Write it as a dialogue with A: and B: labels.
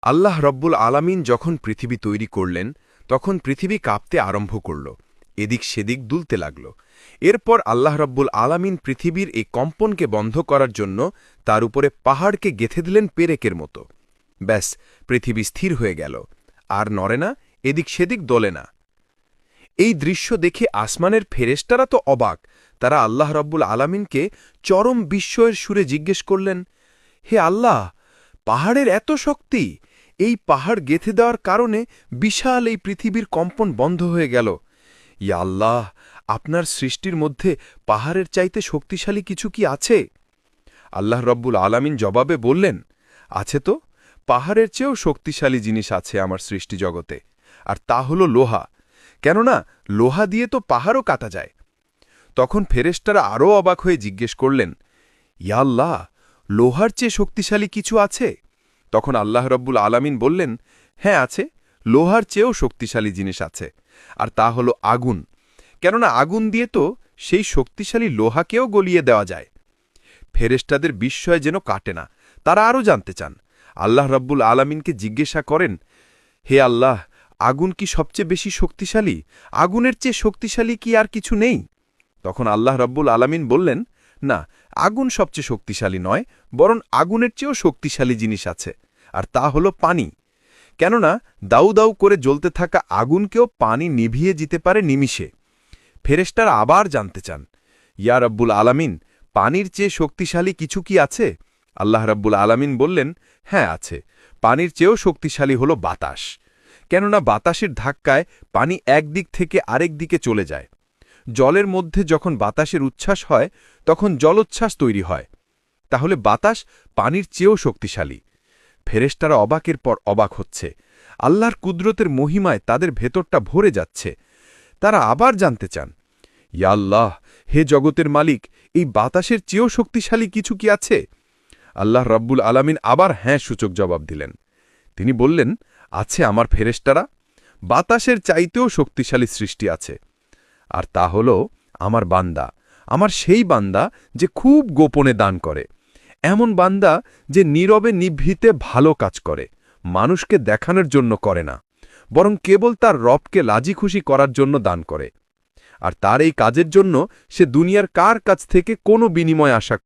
A: আল্লাহ রব্বুল আলামিন যখন পৃথিবী তৈরি করলেন তখন পৃথিবী কাঁপতে আরম্ভ করল, এদিক সেদিক দুলতে লাগল। এরপর আল্লাহ রব্বুল আলামিন পৃথিবীর এই কম্পনকে বন্ধ করার জন্য তার উপরে পাহাড়কে গেঁথে দিলেন পেরেকের মতো। ব্যাস, পৃথিবী স্থির হয়ে গেল, আর নড়ে না, এদিক সেদিক দোলে না। এই দৃশ্য দেখে আসমানের ফেরেশতারা তো অবাক। তারা আল্লাহ রব্বুল আলামিনকে চরম বিস্ময়ের সুরে জিজ্ঞেস করলেন, হে আল্লাহ, পাহাড়ের এত শক্তি! এই পাহাড় গেঁথে দেওয়ার কারণে বিশাল এই পৃথিবীর কম্পন বন্ধ হয়ে গেল। ইয়া আল্লাহ, আপনার সৃষ্টির মধ্যে পাহাড়ের চাইতে শক্তিশালী কিছু কি আছে? আল্লাহ রব্বুল আলামিন জবাবে বললেন, আছে তো, পাহাড়ের চেয়েও শক্তিশালী জিনিস আছে আমার সৃষ্টি জগতে, আর তা হল লোহা। কেননা লোহা দিয়ে তো পাহাড়ও কাটা যায়। তখন ফেরেশতারা আরও অবাক হয়ে জিজ্ঞেস করলেন, ইয়া আল্লাহ, লোহার চেয়ে শক্তিশালী কিছু আছে? তখন আল্লাহ রব্বুল আলামিন বললেন, হ্যাঁ আছে, লোহার চেয়েও শক্তিশালী জিনিস আছে, আর তা হল আগুন। কেননা আগুন দিয়ে তো সেই শক্তিশালী লোহাকেও গলিয়ে দেওয়া যায়। ফেরেশতাদের বিস্ময় যেন কাটে না, তারা আরও জানতে চান। আল্লাহ রব্বুল আলামিনকে জিজ্ঞাসা করেন, হে আল্লাহ, আগুন কি সবচেয়ে বেশি শক্তিশালী? আগুনের চেয়ে শক্তিশালী কি আর কিছু নেই? তখন আল্লাহ রব্বুল আলামিন বললেন, না, আগুন সবচেয়ে শক্তিশালী নয়, বরং আগুনের চেয়েও শক্তিশালী জিনিস আছে, আর তা হল পানি। কেননা দাউ দাউ করে জ্বলতে থাকা আগুনকেও পানি নিভিয়ে যেতে পারে নিমিষে। ফেরেশতারা আবার জানতে চান, ইয়া রব্বুল আলামিন, পানির চেয়ে শক্তিশালী কিছু কি আছে? আল্লাহ রব্বুল আলামিন বললেন, হ্যাঁ আছে, পানির চেয়েও শক্তিশালী হল বাতাস। কেননা বাতাসের ধাক্কায় পানি একদিক থেকে আরেক দিকে চলে যায়। জলের মধ্যে যখন বাতাসের উচ্ছ্বাস হয় তখন জলোচ্ছ্বাস তৈরি হয়। তাহলে বাতাস পানির চেয়েও শক্তিশালী। ফেরেশতারা অবাকের পর অবাক হচ্ছে। আল্লাহর কুদরতের মহিমায় তাদের ভেতরটা ভরে যাচ্ছে। তারা আবার জানতে চান, ইয়া আল্লাহ, হে জগতের মালিক, এই বাতাসের চেয়েও শক্তিশালী কিছু কি আছে? আল্লাহ রব্বুল আলামিন আবার হ্যাঁ সূচক জবাব দিলেন। তিনি বললেন, আছে আমার ফেরেশতারা, বাতাসের চাইতেও শক্তিশালী সৃষ্টি আছে, আর তা হল আমার বান্দা, আমার সেই বান্দা যে খুব গোপনে দান করে, এমন বান্দা যে নীরবে নিভৃতে ভালো কাজ করে, মানুষকে দেখানোর জন্য করে না, বরং কেবল তার রবকে রাজি খুশি করার জন্য দান করে। আর তার এই কাজের জন্য সে দুনিয়ার কার কাছ থেকে কোনো বিনিময় আশা